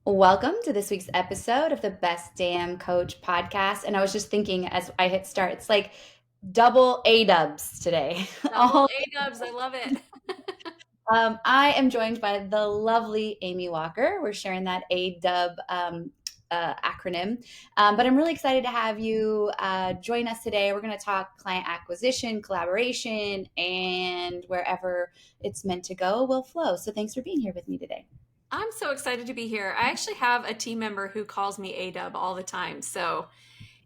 Welcome to this week's episode of the Best Damn Coach podcast. And I was just thinking as I hit start, it's like double A dubs today. Double All A-dubs. I love it. I am joined by the lovely Amy Walker. We're sharing that A dub acronym. But I'm really excited to have you join us today. We're going to talk client acquisition, collaboration, and wherever it's meant to go will flow. So thanks for being here with me today. I'm so excited to be here. I actually have a team member who calls me A-dub all the time. So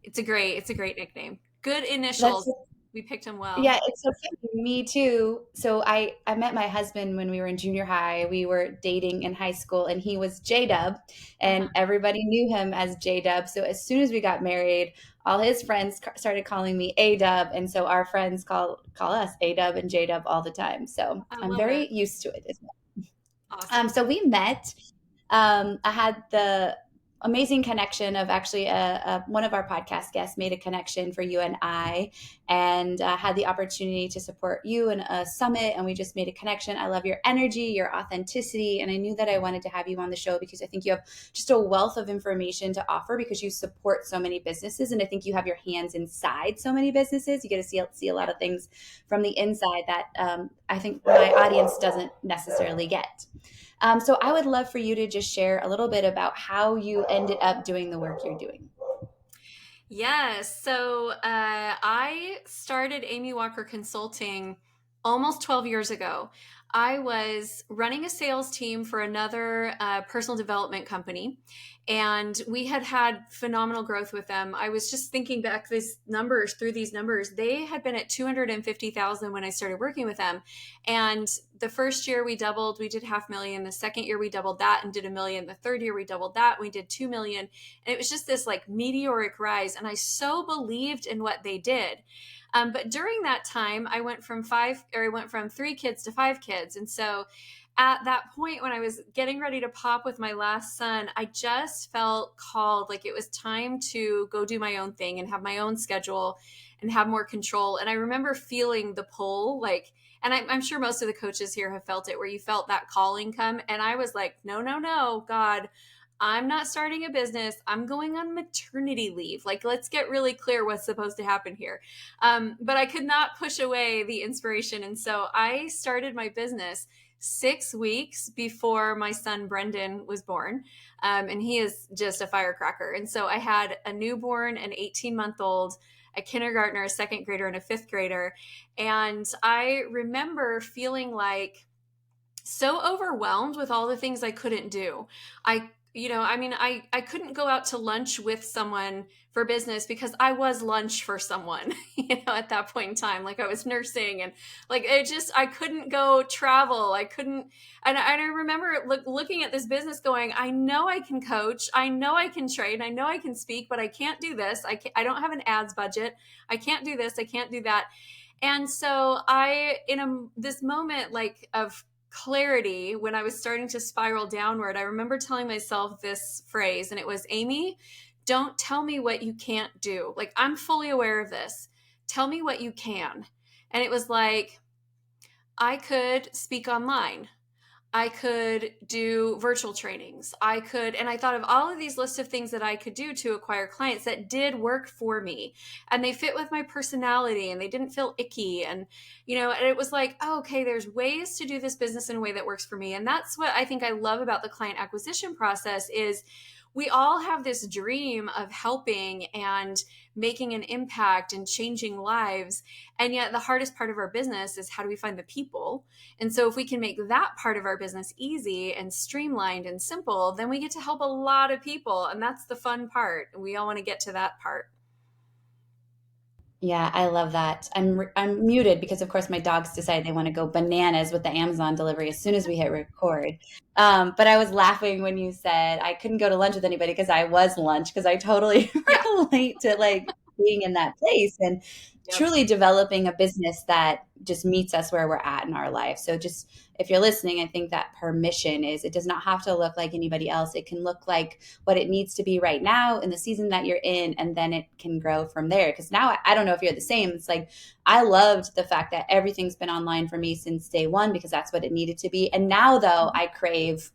it's a great nickname. Good That's initials. We picked them well. Yeah, it's so funny. Me too. So I met my husband when we were in junior high. We were dating in high school, and he was J Dub, and Uh-huh. everybody knew him as J Dub. So as soon as we got married, all his friends started calling me A Dub, and so our friends call us A Dub and J Dub all the time. So I I'm love it. very used to it as well. Awesome. So we met. I had the amazing connection of actually one of our podcast guests made a connection for you and I, and had the opportunity to support you in a summit. And we just made a connection. I love your energy, your authenticity. And I knew that I wanted to have you on the show because I think you have just a wealth of information to offer because you support so many businesses. And I think you have your hands inside so many businesses. You get to see a lot of things from the inside that I think my audience doesn't necessarily get. So I would love for you to just share a little bit about how you ended up doing the work you're doing. Yes. So I started Amy Walker Consulting almost 12 years ago. I was running a sales team for another personal development company, and we had phenomenal growth with them. I was just thinking back through these numbers. They had been at 250,000 when I started working with them. And the first year we doubled, we did 500,000. The second year we doubled that and did 1 million. The third year we doubled that, we did 2 million. And it was just this like meteoric rise. And I so believed in what they did. But during that time, I went from 3 kids to 5 kids. And so at that point, when I was getting ready to pop with my last son, I just felt called, like it was time to go do my own thing and have my own schedule and have more control. And I remember feeling the pull, like, and I'm sure most of the coaches here have felt it, where you felt that calling come. And I was like, no, no, no, God, I'm not starting a business. I'm going on maternity leave. Like, let's get really clear what's supposed to happen here. But I could not push away the inspiration. And so I started my business 6 weeks before my son Brendan was born. And he is just a firecracker. And so I had a newborn, an 18-month-old, a kindergartner, a second grader, and a fifth grader. And I remember feeling like so overwhelmed with all the things I couldn't do. I couldn't go out to lunch with someone for business because I was lunch for someone, at that point in time. Like I was nursing, and like I couldn't go travel. I couldn't. And I remember looking at this business going, I know I can coach. I know I can train. I know I can speak, but I can't do this. I don't have an ads budget. I can't do this. I can't do that. And so this moment like of clarity, when I was starting to spiral downward, I remember telling myself this phrase, and it was, Amy, don't tell me what you can't do. Like, I'm fully aware of this. Tell me what you can. And it was like, I could speak online. I could do virtual trainings. And I thought of all of these lists of things that I could do to acquire clients that did work for me, and they fit with my personality, and they didn't feel icky. And it was like, oh, okay, there's ways to do this business in a way that works for me. And that's what I think I love about the client acquisition process is we all have this dream of helping and making an impact and changing lives. And yet the hardest part of our business is, how do we find the people? And so if we can make that part of our business easy and streamlined and simple, then we get to help a lot of people. And that's the fun part. We all want to get to that part. Yeah, I love that. I'm muted because, of course, my dogs decide they want to go bananas with the Amazon delivery as soon as we hit record. But I was laughing when you said I couldn't go to lunch with anybody because I was lunch because I totally Yeah. relate to like being in that place and Yep. truly developing a business that just meets us where we're at in our life. So just if you're listening, I think that permission is it does not have to look like anybody else. It can look like what it needs to be right now in the season that you're in, and then it can grow from there. Because now I don't know if you're the same. It's like I loved the fact that everything's been online for me since day one because that's what it needed to be. And now though, I crave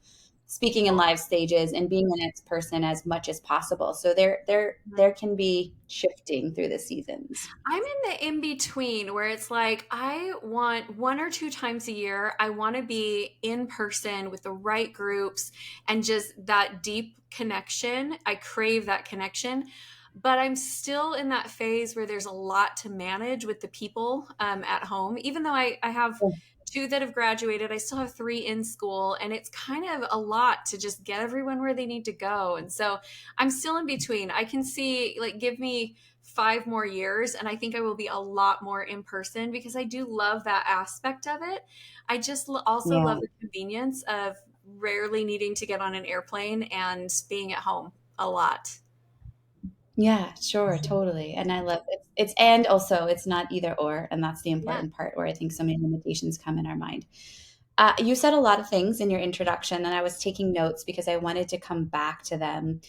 speaking in live stages and being an ex person as much as possible. So there can be shifting through the seasons. I'm in the in between where it's like I want 1 or 2 times a year, I want to be in person with the right groups and just that deep connection. I crave that connection. But I'm still in that phase where there's a lot to manage with the people at home. Even though I have two that have graduated, I still have three in school, and it's kind of a lot to just get everyone where they need to go. And so I'm still in between. I can see, like, give me 5 more years and I think I will be a lot more in person because I do love that aspect of it. I just also Yeah. love the convenience of rarely needing to get on an airplane and being at home a lot. Yeah, sure, totally. And I love it. It's and also it's not either or, and that's the Yeah. important part where I think so many limitations come in our mind. You said a lot of things in your introduction, and I was taking notes because I wanted to come back to them.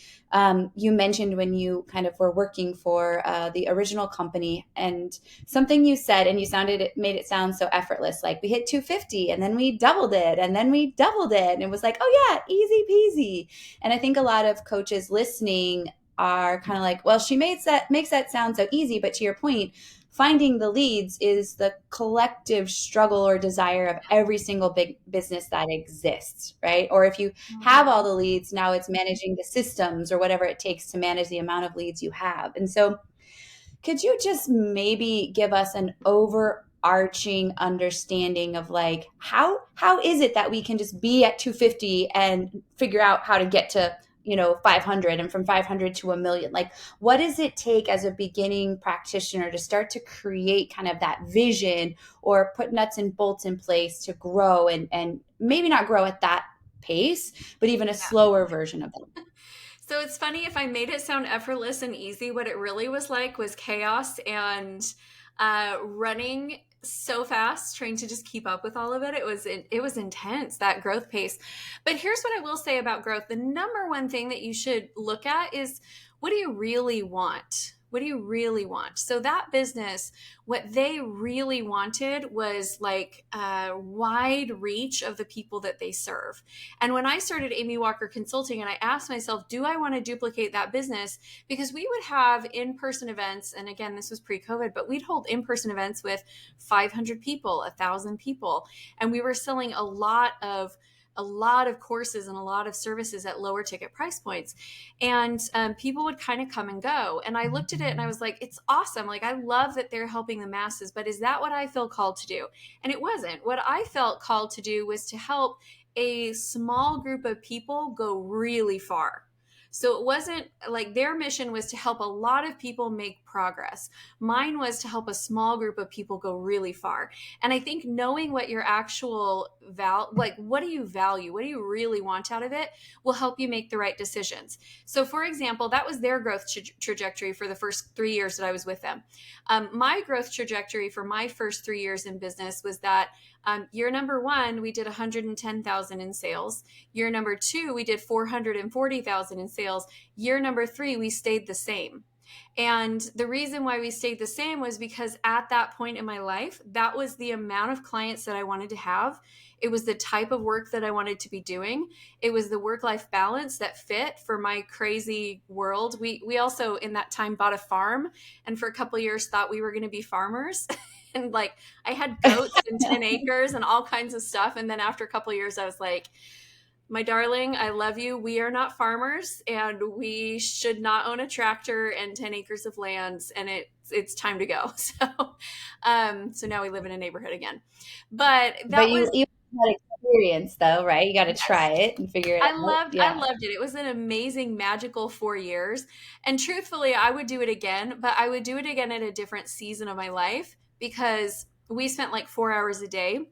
You mentioned when you kind of were working for the original company, and something you said, and you sounded it made it sound so effortless. Like we hit 250, and then we doubled it, and then we doubled it, and it was like, oh yeah, easy peasy. And I think a lot of coaches listening are kind of like, well, she makes that sound so easy, but to your point, finding the leads is the collective struggle or desire of every single big business that exists, right? Or if you have all Mhm. the leads, now it's managing the systems or whatever it takes to manage the amount of leads you have. And so could you just maybe give us an overarching understanding of like how is it that we can just be at 250 and figure out how to get to 500 and from 500 to a million? Like what does it take as a beginning practitioner to start to create kind of that vision or put nuts and bolts in place to grow and maybe not grow at that pace, but even a slower version of that? So it's funny, if I made it sound effortless and easy, what it really was like was chaos and running so fast, trying to just keep up with all of it. It was intense, that growth pace. But here's what I will say about growth: the number one thing that you should look at is, what do you really want? What do you really want? So that business, what they really wanted was like a wide reach of the people that they serve. And when I started Amy Walker Consulting, and I asked myself, do I want to duplicate that business? Because we would have in person events. And again, this was pre COVID, but we'd hold in person events with 500 people, 1,000 people. And we were selling a lot of courses and a lot of services at lower ticket price points. And people would kind of come and go. And I looked at it and I was like, it's awesome. Like, I love that they're helping the masses, but is that what I feel called to do? And it wasn't. What I felt called to do was to help a small group of people go really far. So it wasn't like their mission was to help a lot of people make progress. Mine was to help a small group of people go really far. And I think knowing what your actual like what do you value, what do you really want out of it, will help you make the right decisions. So for example, that was their growth trajectory for the first 3 years that I was with them. My growth trajectory for my first 3 years in business was that year number one, we did 110,000 in sales. Year number two, we did 440,000 in sales. Year number three, we stayed the same. And the reason why we stayed the same was because at that point in my life, that was the amount of clients that I wanted to have. It was the type of work that I wanted to be doing. It was the work-life balance that fit for my crazy world. We also in that time bought a farm, and for a couple of years thought we were going to be farmers. And like I had goats and 10 acres and all kinds of stuff. And then after a couple of years, I was like, my darling, I love you. We are not farmers, and we should not own a tractor and 10 acres of land, and it's time to go. So now we live in a neighborhood again. But But that was, you had experience though, right? You got to try yes, it and figure it I out. loved I Yeah. loved it. It was an amazing, magical 4 years. And truthfully, I would do it again, but I would do it again at a different season of my life because we spent like 4 hours a day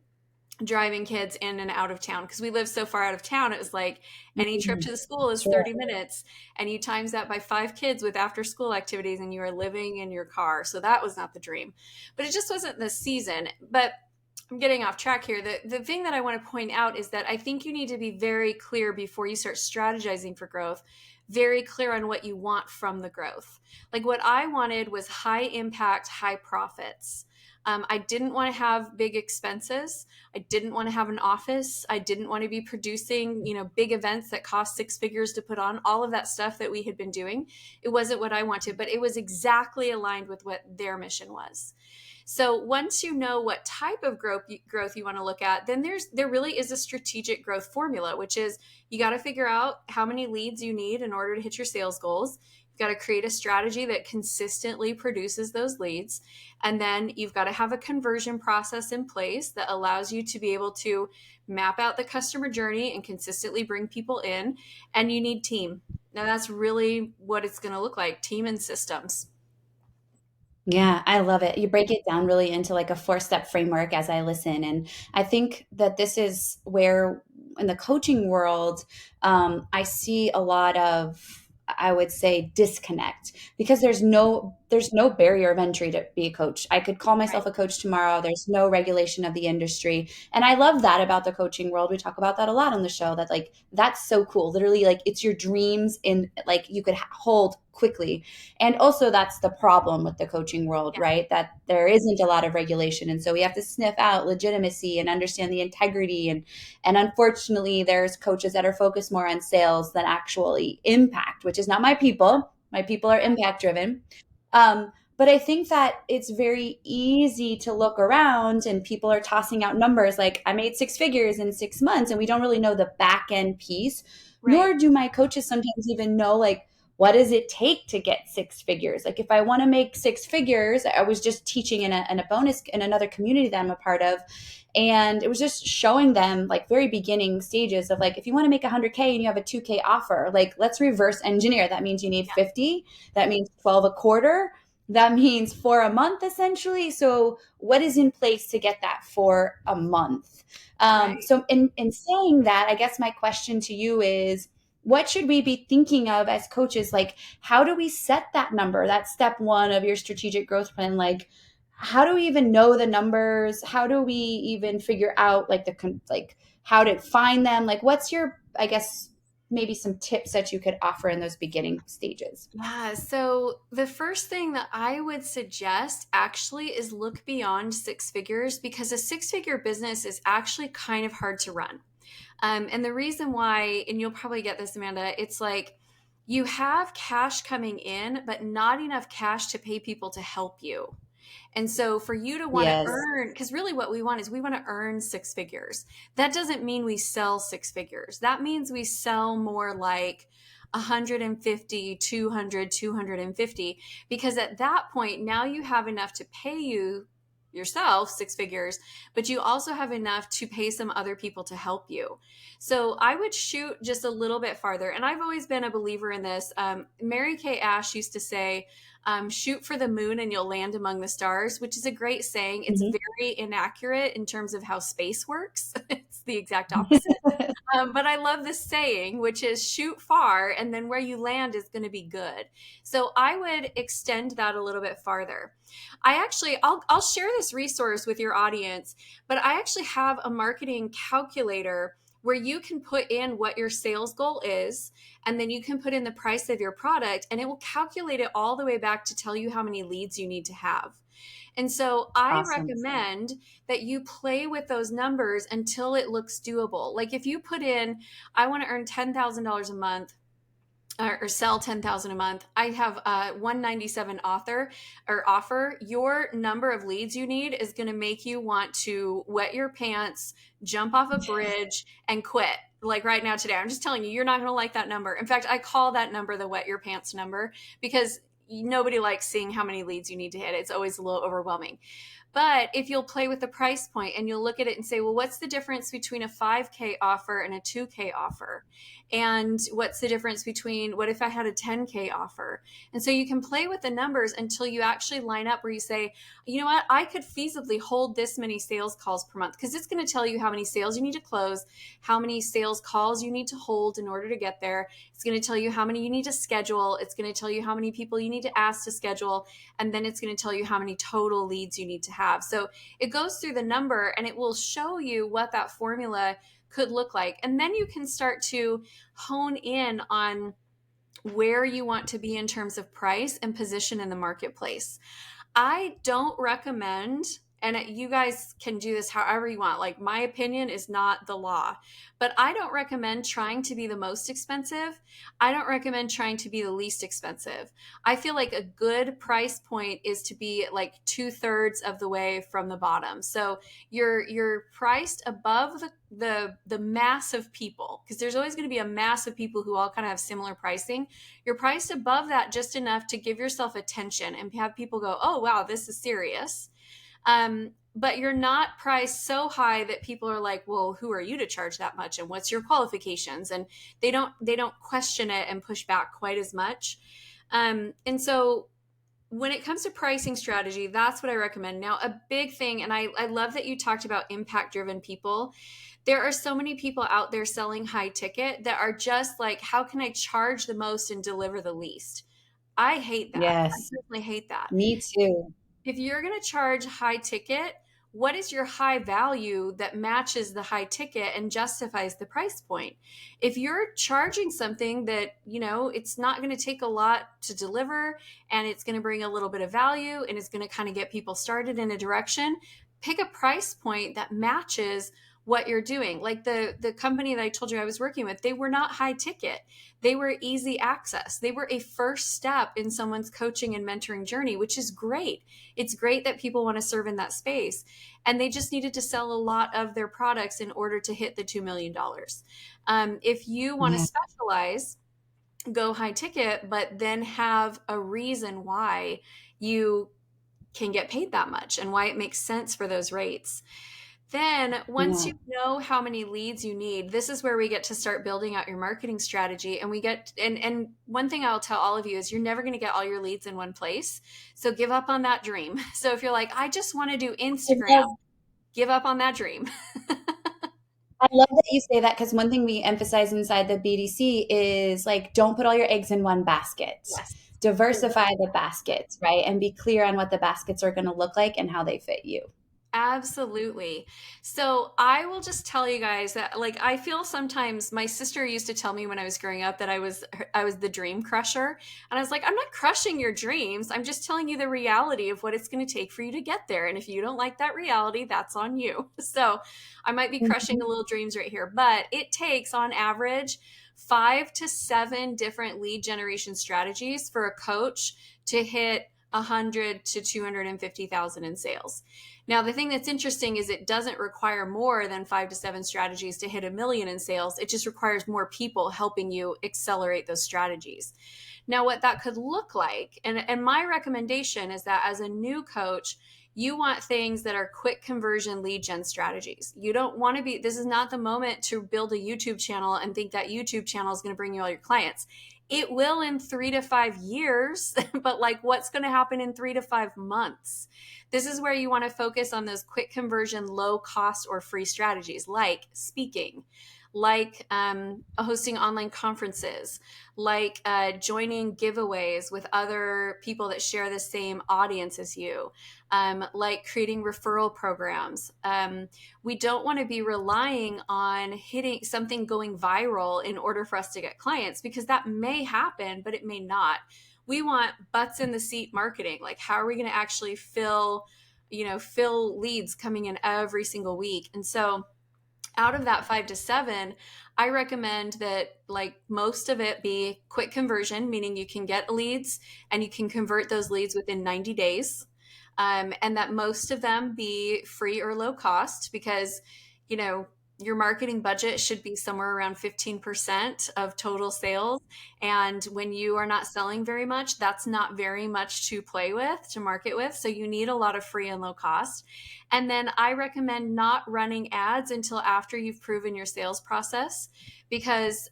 driving kids in and out of town because we lived so far out of town. It was like any trip Mhm. to the school is Sure. 30 minutes, and you times that by 5 kids with after school activities, and you are living in your car. So that was not the dream, but it just wasn't the season. But I'm getting off track here. The thing that I want to point out is that I think you need to be very clear before you start strategizing for growth, very clear on what you want from the growth. Like what I wanted was high impact, high profits. I didn't want to have big expenses. I didn't want to have an office. I didn't want to be producing, big events that cost six figures to put on, all of that stuff that we had been doing. It wasn't what I wanted, but it was exactly aligned with what their mission was. So once you know what type of growth you want to look at, then there really is a strategic growth formula, which is you got to figure out how many leads you need in order to hit your sales goals. You've got to create a strategy that consistently produces those leads. And then you've got to have a conversion process in place that allows you to be able to map out the customer journey and consistently bring people in. And you need team. Now, that's really what it's going to look like, team and systems. Yeah, I love it. You break it down really into like a four-step framework as I listen. And I think that this is where in the coaching world, I see a lot of, I would say, disconnect because there's no barrier of entry to be a coach. I could call Right. myself a coach tomorrow. There's no regulation of the industry. And I love that about the coaching world. We talk about that a lot on the show, that like that's so cool. Literally like it's your dreams in like you could hold quickly. And also, that's the problem with the coaching world, Yeah. right? That there isn't a lot of regulation. And so we have to sniff out legitimacy and understand the integrity. And unfortunately, there's coaches that are focused more on sales than actually impact, which is not my people. My people are impact driven. But I think that it's very easy to look around and people are tossing out numbers like I made six figures in 6 months, and we don't really know the back end piece. Right. Nor do my coaches sometimes even know like what does it take to get six figures. Like if I want to make six figures, I was just teaching in a bonus in another community that I'm a part of, and it was just showing them like very beginning stages of like if you want to make 100K and you have a 2K offer, like let's reverse engineer. That means you need Yeah. 50, that means 12 a quarter, that means for a month essentially. So what is in place to get that for a month? Right. So in saying that, I guess my question to you is what should we be thinking of as coaches? Like, how do we set that number? That's step one of your strategic growth plan. Like, how do we even know the numbers? How do we even figure out like like how to find them? Like, what's your, I guess, maybe some tips that you could offer in those beginning stages? Yeah. So the first thing that I would suggest actually is look beyond six figures because a six-figure business is actually kind of hard to run. And the reason why, and you'll probably get this, Amanda, it's like you have cash coming in, but not enough cash to pay people to help you. And so for you to want to Yes. earn, because really what we want is we want to earn six figures. That doesn't mean we sell six figures. That means we sell more like 150, 200, 250, because at that point, now you have enough to pay you yourself six figures, but you also have enough to pay some other people to help you. So I would shoot just a little bit farther. And I've always been a believer in this. Mary Kay Ash used to say, shoot for the moon and you'll land among the stars, which is a great saying. It's Mhm. very inaccurate in terms of how space works. It's the exact opposite. But I love this saying, which is shoot far, and then where you land is going to be good. So I would extend that a little bit farther. I'll share this resource with your audience, but I actually have a marketing calculator where you can put in what your sales goal is, and then you can put in the price of your product, and it will calculate it all the way back to tell you how many leads you need to have. And so I Awesome. recommend that you play with those numbers until it looks doable. Like if you put in, I want to earn $10,000 a month, or sell 10,000 a month. I have a 197 author or offer. Your number of leads you need is going to make you want to wet your pants, jump off a bridge, and quit. Like right now today, I'm just telling you, you're not going to like that number. In fact, I call that number the wet your pants number because nobody likes seeing how many leads you need to hit. It's always a little overwhelming. But if you'll play with the price point and you'll look at it and say, well, what's the difference between a 5K offer and a 2K offer? And what's the difference between what if I had a 10K offer? And so you can play with the numbers until you actually line up where you say, you know what, I could feasibly hold this many sales calls per month because it's going to tell you how many sales you need to close, how many sales calls you need to hold in order to get there. It's going to tell you how many you need to schedule. It's going to tell you how many people you need to ask to schedule. And then it's going to tell you how many total leads you need to have. So it goes through the number and it will show you what that formula could look like. And then you can start to hone in on where you want to be in terms of price and position in the marketplace. I don't recommend, and you guys can do this however you want. Like, my opinion is not the law, but I don't recommend trying to be the most expensive. I don't recommend trying to be the least expensive. I feel like a good price point is to be like 2/3 of the way from the bottom. So you're priced above the mass of people, because there's always going to be a mass of people who all kind of have similar pricing. You're priced above that just enough to give yourself attention and have people go, oh wow, this is serious. But you're not priced so high that people are like, well, who are you to charge that much, and what's your qualifications? And they don't question it and push back quite as much. And so when it comes to pricing strategy, that's what I recommend. Now, a big thing, and I love that you talked about impact driven people. There are so many people out there selling high ticket that are just like, how can I charge the most and deliver the least? I hate that. I Yes, personally hate that. me too. If you're going to charge high ticket, what is your high value that matches the high ticket and justifies the price point? If you're charging something that, it's not going to take a lot to deliver, and it's going to bring a little bit of value, and it's going to kind of get people started in a direction, pick a price point that matches what you're doing. Like the company that I told you I was working with, they were not high ticket. They were easy access. They were a first step in someone's coaching and mentoring journey, which is great. It's great that people want to serve in that space. And they just needed to sell a lot of their products in order to hit the $2 million. If you want to Yeah, specialize, go high ticket, but then have a reason why you can get paid that much and why it makes sense for those rates. Then, once yeah. you know how many leads you need, this is where we get to start building out your marketing strategy. And we get, and one thing I'll tell all of you is, you're never going to get all your leads in one place. So give up on that dream. So if you're like, I just want to do I Instagram, love, give up on that dream. I love that you say that, because one thing we emphasize inside the BDC is like, don't put all your eggs in one basket. Yes. Diversify the baskets, right? And be clear on what the baskets are going to look like and how they fit you. Absolutely. So I will just tell you guys that, like, I feel sometimes, my sister used to tell me when I was growing up that I was the dream crusher. And I was like, I'm not crushing your dreams. I'm just telling you the reality of what it's going to take for you to get there. And if you don't like that reality, that's on you. So I might be crushing a Mhm. little dreams right here, but it takes on average 5 to 7 different lead generation strategies for a coach to hit 100 to 250,000 in sales. Now, the thing that's interesting is, it doesn't require more than 5 to 7 strategies to hit 1 million in sales. It just requires more people helping you accelerate those strategies. Now, what that could look like, and my recommendation is that as a new coach, you want things that are quick conversion lead gen strategies. You don't want to be, this is not the moment to build a YouTube channel and think that YouTube channel is going to bring you all your clients. It will in 3 to 5 years, but like, what's going to happen in 3 to 5 months? This is where you want to focus on those quick conversion, low cost or free strategies, like speaking, like hosting online conferences, like joining giveaways with other people that share the same audience as you, like creating referral programs. We don't want to be relying on hitting something going viral in order for us to get clients, because that may happen, but it may not. We want butts in the seat marketing. Like, how are we going to actually fill leads coming in every single week? And so, out of that 5 to 7, I recommend that, like, most of it be quick conversion, meaning you can get leads and you can convert those leads within 90 days. And that most of them be free or low cost, because, you know, your marketing budget should be somewhere around 15% of total sales. And when you are not selling very much, that's not very much to play with, to market with. So you need a lot of free and low cost. And then I recommend not running ads until after you've proven your sales process, because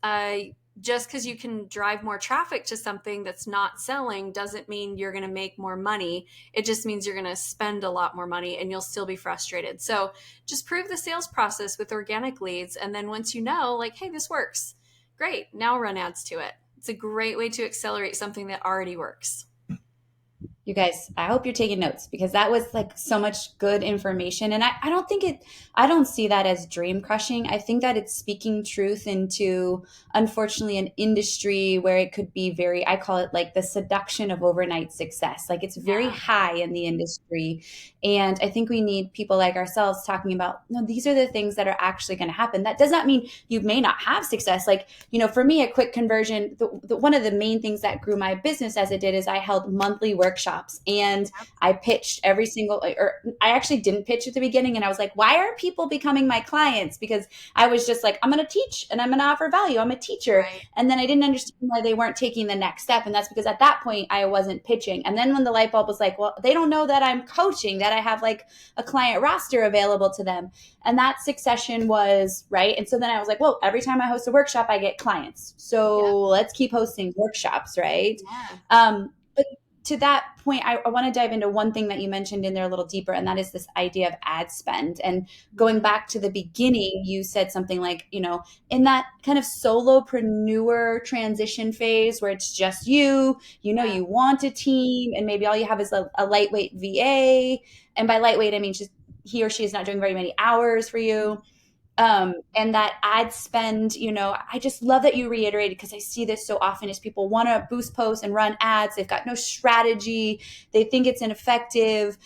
just because you can drive more traffic to something that's not selling doesn't mean you're going to make more money. It just means you're going to spend a lot more money and you'll still be frustrated. So just prove the sales process with organic leads. And then once you know, like, hey, this works, great, now run ads to it. It's a great way to accelerate something that already works. You guys, I hope you're taking notes because that was like so much good information. And I don't think I don't see that as dream crushing. I think that it's speaking truth into, unfortunately, an industry where it could be very, I call it like the seduction of overnight success. Like it's very Yeah, high in the industry. And I think we need people like ourselves talking about, no, these are the things that are actually going to happen. That does not mean you may not have success. Like, for me, a quick conversion, one of the main things that grew my business as it did is I held monthly workshops and I pitched every single, or I actually didn't pitch at the beginning. And I was like, why are people becoming my clients? Because I was just like, I'm going to teach and I'm going to offer value. I'm a teacher. right. And then I didn't understand why they weren't taking the next step. And that's because at that point I wasn't pitching. And then when the light bulb was like, well, they don't know that I'm coaching, that I have like a client roster available to them. And that succession was right. And so then I was like, well, every time I host a workshop, I get clients. Yeah, So let's keep hosting workshops, right? yeah. But to that point, I want to dive into one thing that you mentioned in there a little deeper, and that is this idea of ad spend. And going Mhm. back to the beginning, you said something like, in that kind of solopreneur transition phase where it's just Yeah. you want a team, and maybe all you have is a lightweight VA. And by lightweight, I mean just he or she is not doing very many hours for you. And that ad spend, I just love that you reiterated because I see this so often is people want to boost posts and run ads. They've got no strategy. They think it's ineffective.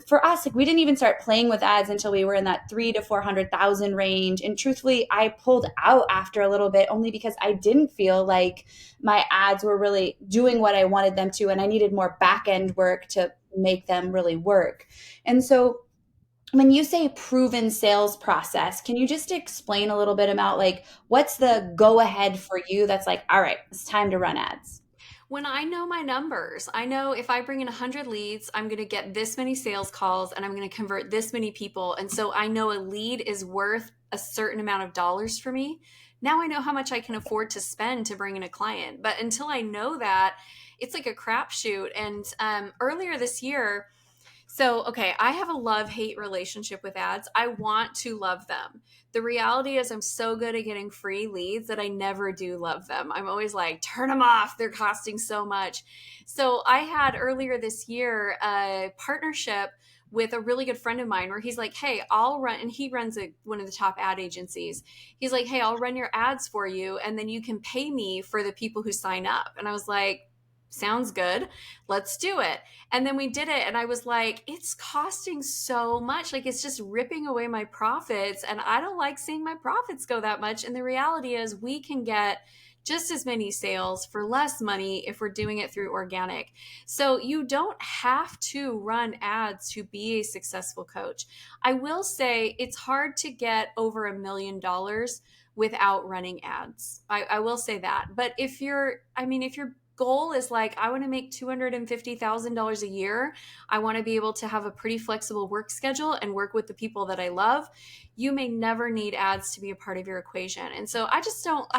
For us, like we didn't even start playing with ads until we were in that 300,000 to 400,000 range. And truthfully, I pulled out after a little bit only because I didn't feel like my ads were really doing what I wanted them to. And I needed more back end work to make them really work. And so when you say proven sales process, can you just explain a little bit about like what's the go ahead for you that's like, all right, it's time to run ads? When I know my numbers, I know if I bring in 100 leads, I'm going to get this many sales calls and I'm going to convert this many people. And so I know a lead is worth a certain amount of dollars for me. Now I know how much I can afford to spend to bring in a client. But until I know that, it's like a crapshoot. And earlier this year, so, okay, I have a love hate relationship with ads. I want to love them. The reality is, I'm so good at getting free leads that I never do love them. I'm always like, turn them off. They're costing so much. So, I had earlier this year a partnership with a really good friend of mine where he's like, hey, I'll run, and he runs one of the top ad agencies. He's like, hey, I'll run your ads for you, and then you can pay me for the people who sign up. And I was like, sounds good. Let's do it. And then we did it. And I was like, it's costing so much. Like, it's just ripping away my profits. And I don't like seeing my profits go that much. And the reality is, we can get just as many sales for less money if we're doing it through organic. So you don't have to run ads to be a successful coach. I will say it's hard to get over $1 million without running ads. I will say that. But if your goal is like, I want to make $250,000 a year, I want to be able to have a pretty flexible work schedule and work with the people that I love, you may never need ads to be a part of your equation. And so I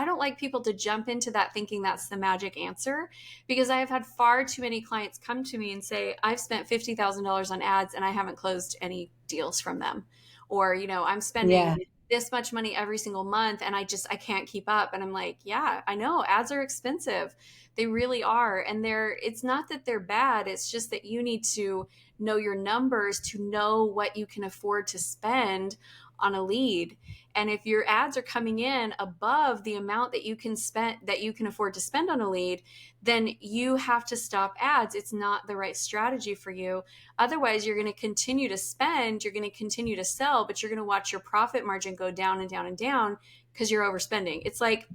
don't like people to jump into that thinking that's the magic answer, because I have had far too many clients come to me and say, I've spent $50,000 on ads and I haven't closed any deals from them. Or, I'm spending Yeah. this much money every single month and I can't keep up. And I'm like, yeah, I know ads are expensive. They really are. And it's not that they're bad. It's just that you need to know your numbers to know what you can afford to spend on a lead. And if your ads are coming in above the amount that you can afford to spend on a lead, then you have to stop ads. It's not the right strategy for you. Otherwise, you're going to continue to spend, you're going to continue to sell, but you're going to watch your profit margin go down and down and down because you're overspending. It's like,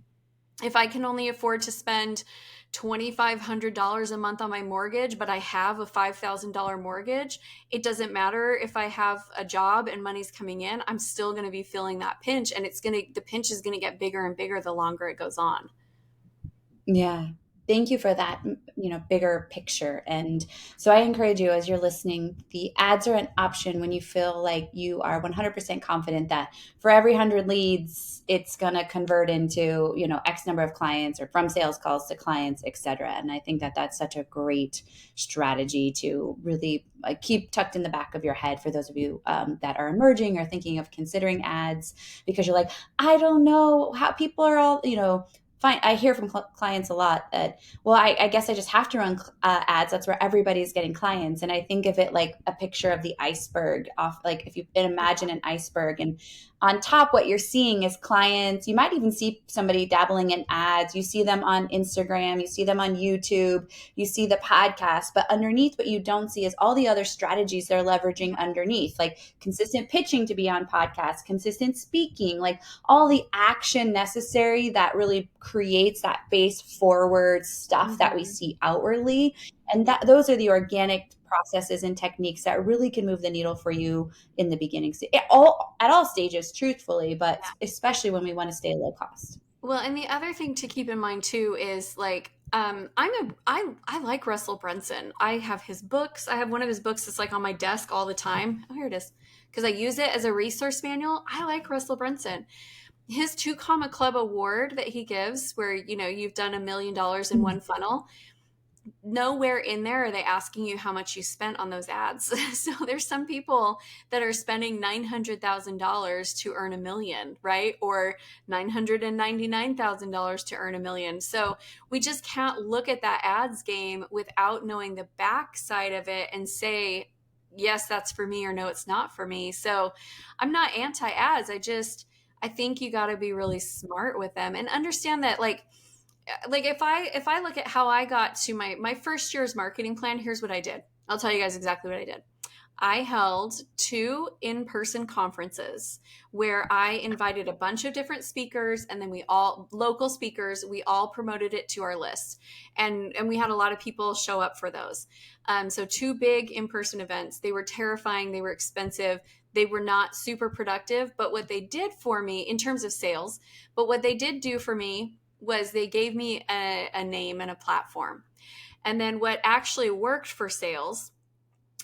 if I can only afford to spend $2,500 a month on my mortgage, but I have a $5,000 mortgage, it doesn't matter if I have a job and money's coming in, I'm still going to be feeling that pinch. And the pinch is going to get bigger and bigger the longer it goes on. Yeah. Thank you for that, bigger picture. And so I encourage you as you're listening, the ads are an option when you feel like you are 100% confident that for every 100 leads, it's going to convert into, X number of clients or from sales calls to clients, et cetera. And I think that that's such a great strategy to really keep tucked in the back of your head for those of you that are emerging or thinking of considering ads, because you're like, I don't know how people are all, I hear from clients a lot that, well, I guess I just have to run ads. That's where everybody's getting clients. And I think of it like a picture of the iceberg off, like if you imagine an iceberg, and on top, what you're seeing is clients. You might even see somebody dabbling in ads. You see them on Instagram, you see them on YouTube, you see the podcast, but underneath, what you don't see is all the other strategies they're leveraging underneath, like consistent pitching to be on podcasts, consistent speaking, like all the action necessary that really creates that face forward stuff that we Mm-hmm. see outwardly. And that those are the organic processes and techniques that really can move the needle for you in the beginning, at all stages, truthfully, but especially when we want to stay low cost. Well, and the other thing to keep in mind too is like I like Russell Brunson. I have his books. I have one of his books that's like on my desk all the time. Oh, here it is. Because I use it as a resource manual. I like Russell Brunson. His 2 Comma Club award that he gives, where you've done $1 million in one funnel, nowhere in there are they asking you how much you spent on those ads. So there's some people that are spending $900,000 to earn a million, right? Or $999,000 to earn a million. So we just can't look at that ads game without knowing the backside of it and say, yes, that's for me, or no, it's not for me. So I'm not anti ads. I think you got to be really smart with them and understand that like if I look at how I got to my first year's marketing plan, here's what I did. I'll tell you guys exactly what I did. I held 2 in-person conferences where I invited a bunch of different speakers, and then we all local speakers, we all promoted it to our list. And we had a lot of people show up for those. So 2 big in-person events. They were terrifying, they were expensive, they were not super productive, but what they did for me in terms of sales, but what they did do for me was they gave me a name and a platform. And then what actually worked for sales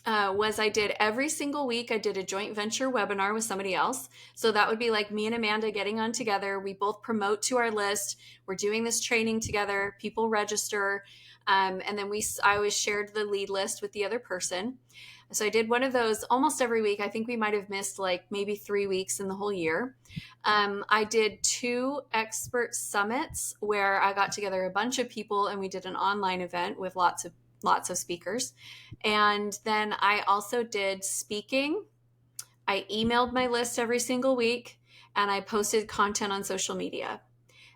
was I did every single week, I did a joint venture webinar with somebody else. So that would be like me and Amanda getting on together. We both promote to our list. We're doing this training together. People register. And then I always shared the lead list with the other person. So I did one of those almost every week. I think we might have missed like maybe 3 weeks in the whole year. I did 2 expert summits where I got together a bunch of people and we did an online event with lots of speakers. And then I also did speaking. I emailed my list every single week and I posted content on social media.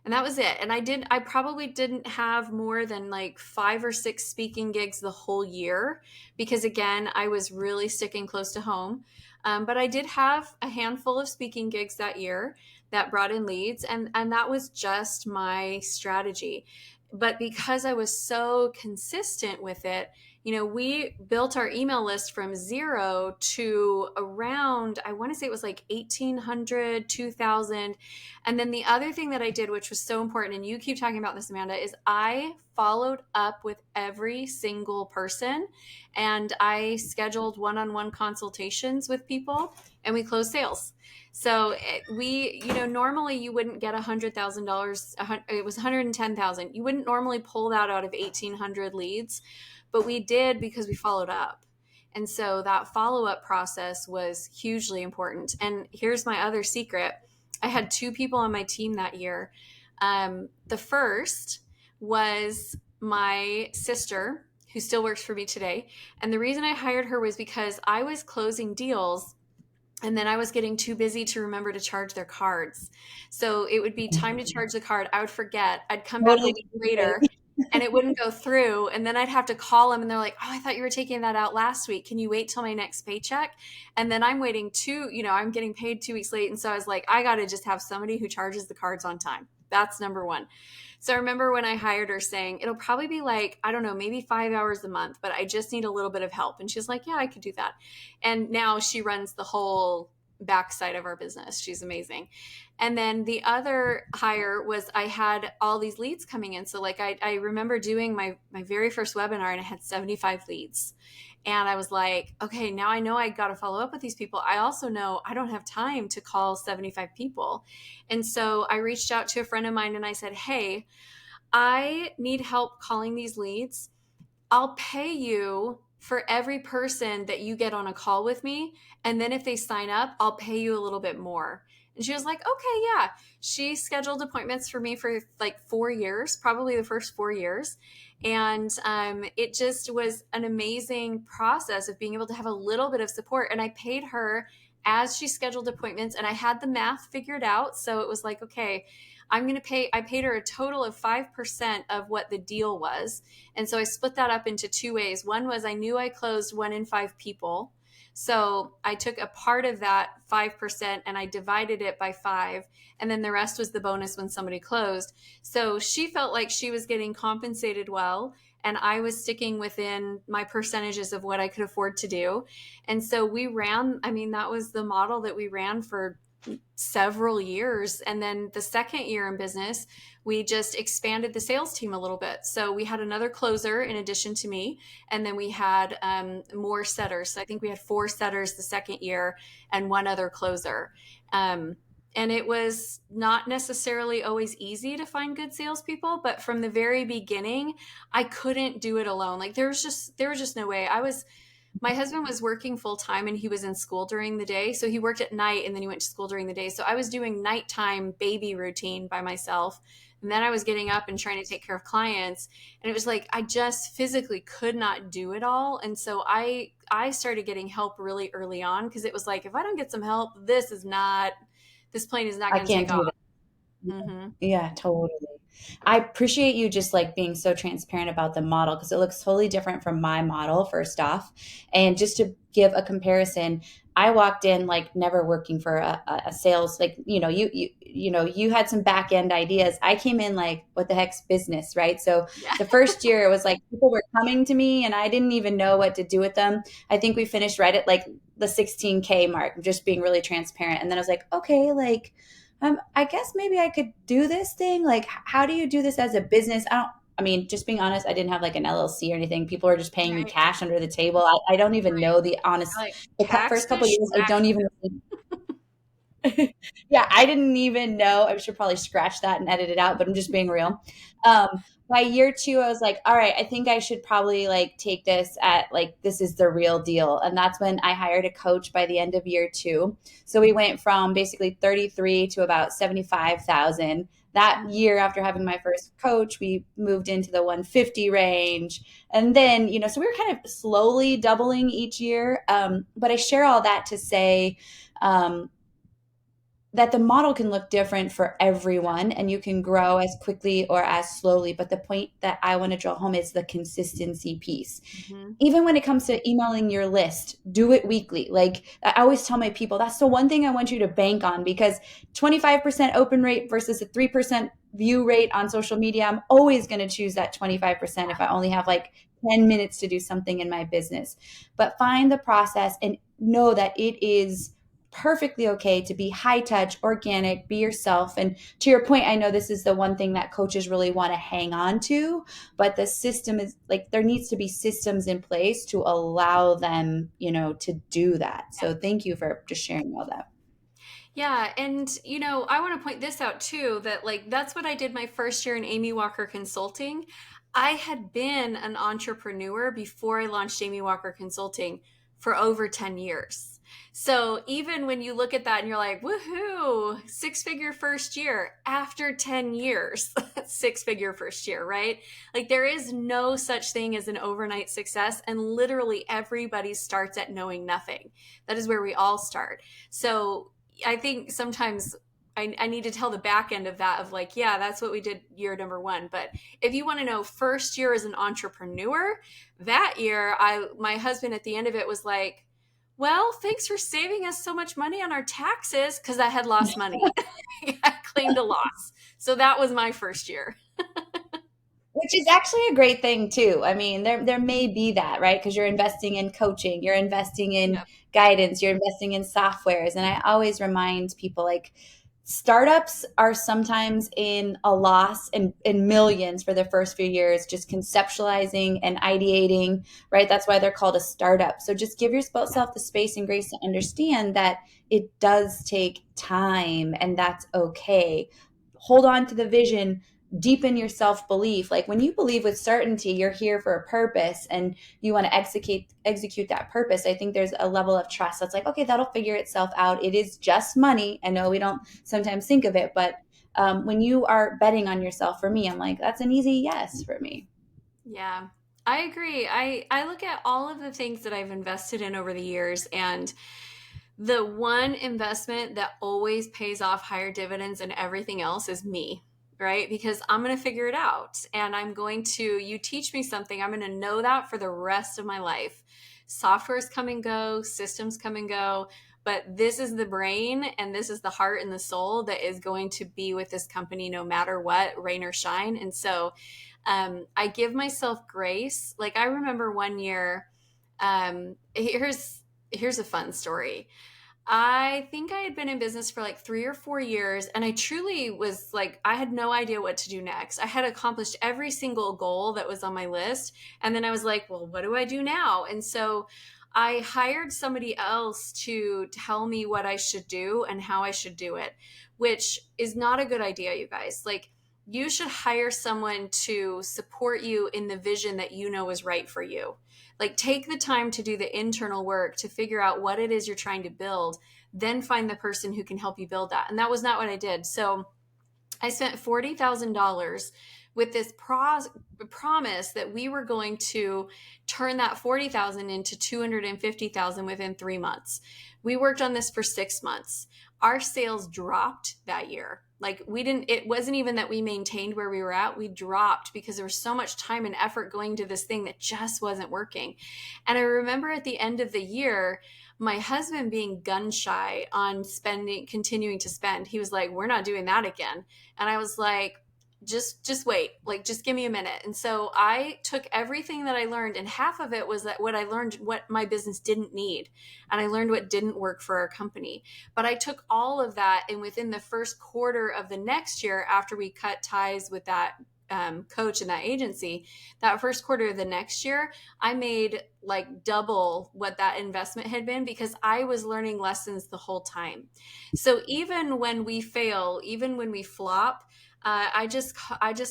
And that was it. And I probably didn't have more than like 5 or 6 speaking gigs the whole year because, again, I was really sticking close to home. But I did have a handful of speaking gigs that year that brought in leads, and that was just my strategy. But because I was so consistent with it, we built our email list from 0 to around, I want to say it was like 1,800, 2,000. And then the other thing that I did, which was so important, and you keep talking about this, Amanda, is I followed up with every single person and I scheduled one-on-one consultations with people and we closed sales. So normally you wouldn't get $100,000. It was 110,000. You wouldn't normally pull that out of 1,800 leads, but we did because we followed up. And so that follow-up process was hugely important. And here's my other secret. I had 2 people on my team that year. The first was my sister, who still works for me today. And the reason I hired her was because I was closing deals and then I was getting too busy to remember to charge their cards. So it would be time to charge the card. I would forget. I'd come back a Totally. week later and it wouldn't go through. And then I'd have to call them and they're like, oh, I thought you were taking that out last week. Can you wait till my next paycheck? And then I'm waiting I'm getting paid 2 weeks late. And so I was like, I got to just have somebody who charges the cards on time. That's number one. So I remember when I hired her saying, it'll probably be like, I don't know, maybe 5 hours a month, but I just need a little bit of help. And she's like, yeah, I could do that. And now she runs the whole backside of our business. She's amazing. And then the other hire was I had all these leads coming in. So like I remember doing my very first webinar and I had 75 leads. And I was like, okay, now I know I got to follow up with these people. I also know I don't have time to call 75 people. And so I reached out to a friend of mine and I said, hey, I need help calling these leads. I'll pay you for every person that you get on a call with me. And then if they sign up, I'll pay you a little bit more. And she was like, okay, yeah. She scheduled appointments for me for like 4 years, probably the first 4 years. And it just was an amazing process of being able to have a little bit of support. And I paid her as she scheduled appointments, and I had the math figured out. So it was like, okay, I'm going to pay, I paid her a total of 5% of what the deal was. And so I split that up into two ways. One was I knew I closed 1 in 5 people. So I took a part of that 5% and I divided it by five. And then the rest was the bonus when somebody closed. So she felt like she was getting compensated well. And I was sticking within my percentages of what I could afford to do. And so we ran, I mean, that was the model that we ran for several years. And then the second year in business, we just expanded the sales team a little bit. So we had another closer in addition to me. And then we had more setters. So I think we had 4 setters the second year and one other closer. And it was not necessarily always easy to find good salespeople, but from the very beginning, I couldn't do it alone. Like there was just no way. My husband was working full time and he was in school during the day. So he worked at night and then he went to school during the day. So I was doing nighttime baby routine by myself. And then I was getting up and trying to take care of clients. And it was like I just physically could not do it all. And so I started getting help really early on because it was like if I don't get some help, this plane is not I going to can't take do off. that. Hmm. Yeah, totally. I appreciate you just like being so transparent about the model because it looks totally different from my model, first off. And just to give a comparison, I walked in like never working for a sales, like, you had some back end ideas. I came in like, what the heck's business, right? So Yeah. the first year it was like people were coming to me and I didn't even know what to do with them. I think we finished right at like the 16K mark, just being really transparent. And then I was like, okay, like, I guess maybe I could do this thing. Like, how do you do this as a business? I mean, just being honest, I didn't have like an LLC or anything. People are just paying me Right. cash under the table. I don't even Right. know the honest, Like first couple of catfish years, I don't strategy. even yeah, I didn't even know. I should probably scratch that and edit it out, but I'm just being real. By year two, I was like, all right, I think I should probably like take this at like, this is the real deal. And that's when I hired a coach by the end of year two. So we went from basically 33 to about 75,000. That year after having my first coach, we moved into the 150 range. And then, so we were kind of slowly doubling each year. But I share all that to say, um, that the model can look different for everyone and you can grow as quickly or as slowly. But the point that I want to draw home is the consistency piece. Hmm. Even when it comes to emailing your list, do it weekly. Like I always tell my people, that's the one thing I want you to bank on because 25% open rate versus a 3% view rate on social media, I'm always going to choose that 25% if I only have like 10 minutes to do something in my business. But find the process and know that it is perfectly okay to be high touch, organic, be yourself. And to your point, I know this is the one thing that coaches really want to hang on to, but the system is like there needs to be systems in place to allow them, to do that. So thank you for just sharing all that. Yeah, and I want to point this out too that like that's what I did my first year in Amy Walker Consulting. I had been an entrepreneur before I launched Amy Walker Consulting for over 10 years. So even when you look at that and you're like, woohoo, six-figure first year after 10 years, six-figure first year, right? Like there is no such thing as an overnight success, and literally everybody starts at knowing nothing. That is where we all start. So I think sometimes I need to tell the back end of that of like, yeah, that's what we did year number one. But if you want to know first year as an entrepreneur, that year, my husband at the end of it was like, well, thanks for saving us so much money on our taxes because I had lost money. I claimed a loss. So that was my first year. Which is actually a great thing too. I mean, there may be that, right? Because you're investing in coaching, you're investing in Yep. guidance, you're investing in softwares. And I always remind people like startups are sometimes in a loss in millions for the first few years, just conceptualizing and ideating, right? That's why they're called a startup. So just give yourself the space and grace to understand that it does take time and that's okay. Hold on to the vision, deepen your self-belief. Like when you believe with certainty you're here for a purpose and you want to execute that purpose, I think there's a level of trust that's like, okay, that'll figure itself out. It is just money. I know we don't sometimes think of it, but when you are betting on yourself, for me, I'm like, that's an easy yes for me. Yeah, I agree. I look at all of the things that I've invested in over the years, and the one investment that always pays off higher dividends than everything else is me, right? Because I'm going to figure it out, and you teach me something, I'm going to know that for the rest of my life. Softwares come and go, systems come and go, but this is the brain and this is the heart and the soul that is going to be with this company no matter what, rain or shine. And so I give myself grace. Like I remember one year, here's a fun story. I think I had been in business for like 3 or 4 years, and I truly was like, I had no idea what to do next. I had accomplished every single goal that was on my list. And then I was like, well, what do I do now? And so I hired somebody else to tell me what I should do and how I should do it, which is not a good idea, you guys. Like, you should hire someone to support you in the vision that you know is right for you. Like, take the time to do the internal work to figure out what it is you're trying to build, then find the person who can help you build that. And that was not what I did. So I spent $40,000 with this promise that we were going to turn that 40,000 into 250,000 within 3 months. We worked on this for 6 months. Our sales dropped that year. Like, it wasn't even that we maintained where we were at. We dropped because there was so much time and effort going to this thing that just wasn't working. And I remember at the end of the year, my husband being gun shy on continuing to spend. He was like, we're not doing that again. And I was like, just wait, like, just give me a minute. And so I took everything that I learned, and half of it was that what I learned, what my business didn't need. And I learned what didn't work for our company. But I took all of that, and within the first quarter of the next year, after we cut ties with that coach in that agency, that first quarter of the next year, I made like double what that investment had been because I was learning lessons the whole time. So even when we fail, even when we flop, I just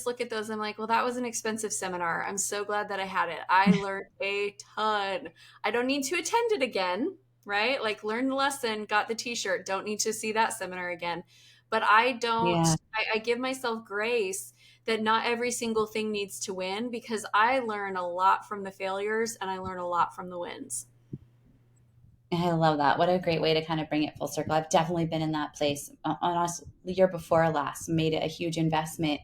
look at those. I'm like, well, that was an expensive seminar. I'm so glad that I had it. I learned a ton. I don't need to attend it again, right? Like, learn the lesson, got the T-shirt. Don't need to see that seminar again. But I don't. Yeah. I give myself grace that not every single thing needs to win, because I learn a lot from the failures and I learn a lot from the wins. I love that. What a great way to kind of bring it full circle. I've definitely been in that place. On us, the year before last, made it a huge investment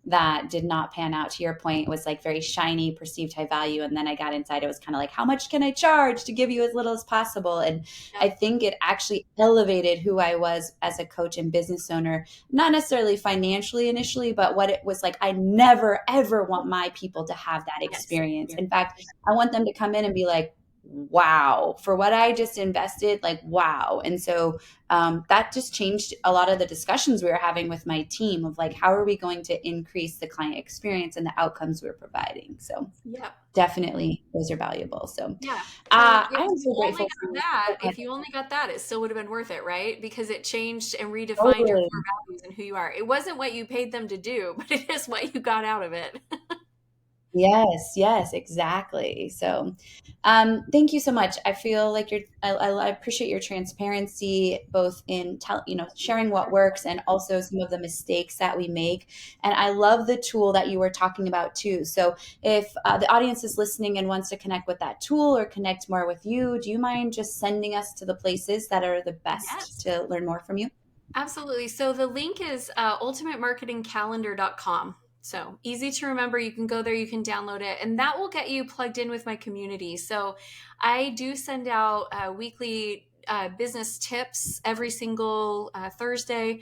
that did not pan out. To your point, it was like very shiny, perceived high value. And then I got inside, it was kind of like, how much can I charge to give you as little as possible? And I Yep. think it actually elevated who I was as a coach and business owner, not necessarily financially initially, but what it was like, I never, ever want my people to have that Yes. experience. In fact, I want them to come in and be like, wow, for what I just invested, like, wow. And so that just changed a lot of the discussions we were having with my team of like, how are we going to increase the client experience and the outcomes we're providing? So Yep. definitely those are valuable. So Yeah. So I am so grateful for you. Oh, go ahead. if you only got that, it still would have been worth it, right? Because it changed and redefined your Totally. core values and who you are. It wasn't what you paid them to do, but it is what you got out of it. Yes, yes, exactly. So, thank you so much. I feel like I appreciate your transparency, both in sharing what works and also some of the mistakes that we make. And I love the tool that you were talking about too. So, if the audience is listening and wants to connect with that tool or connect more with you, do you mind just sending us to the places that are the best Yes. to learn more from you? Absolutely. So the link is ultimatemarketingcalendar.com. So easy to remember. You can go there, you can download it, and that will get you plugged in with my community. So I do send out weekly business tips every single Thursday.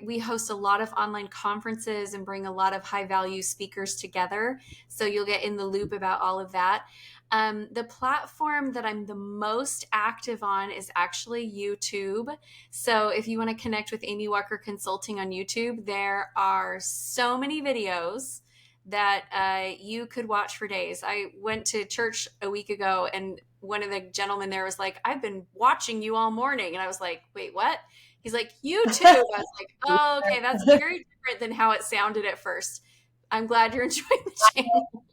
We host a lot of online conferences and bring a lot of high value speakers together. So you'll get in the loop about all of that. The platform that I'm the most active on is actually YouTube. So if you want to connect with Amy Walker Consulting on YouTube, there are so many videos that you could watch for days. I went to church a week ago, and one of the gentlemen there was like, I've been watching you all morning. And I was like, wait, what? He's like, YouTube. I was like, oh, okay, that's very different than how it sounded at first. I'm glad you're enjoying the channel.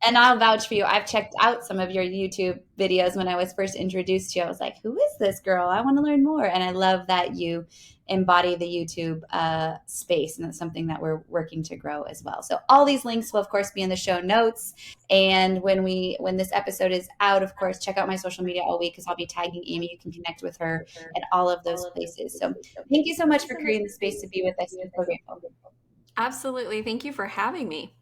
And I'll vouch for you. I've checked out some of your YouTube videos when I was first introduced to you. I was like, who is this girl? I want to learn more. And I love that you embody the YouTube space. And that's something that we're working to grow as well. So all these links will, of course, be in the show notes. And when this episode is out, of course, check out my social media all week because I'll be tagging Amy. You can connect with her at all of those places. So thank you so much for creating the space to be with us. I'm so grateful. Absolutely. Thank you for having me.